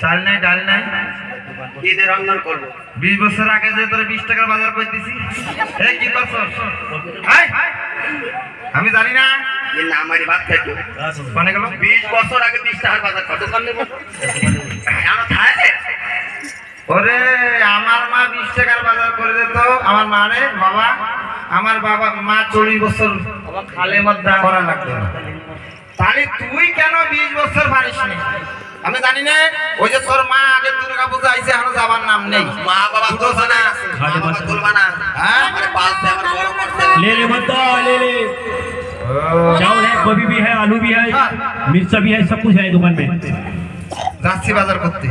চাল নাই ডাল নাই কি দিয়ে রন্ধন করব 20 বছর আগে যে তোরে 20 টাকার বাজার কইতেছি এ কি করছস হাই আমি জানি না এই না আমারই ভাত খাইতো কোনে গেল 20 বছর আগে 20 টাকার বাজার কত সামনে কেন খায় ওরে আমার মা 20 টাকার বাজার করে দিত আমার মা রে বাবা আমার বাবা মা 40 বছর খালে মধ্যে করা লাগতো তাহলে তুই কেন 20 বছর পারিস না আমি জানি না ওই যে তোর মা আগে দুর্গা পূজা আইছে এখনো যাবার নাম নেই মা বাবা তো জানা আছে বাবা তুলবা না হ্যাঁ আমার পাল से আমার বড় করতে ले ले मत ले ले चावल है गोभी भी है आलू भी है मिर्चा भी है सब कुछ है दुकान में जास्ती बाजार करते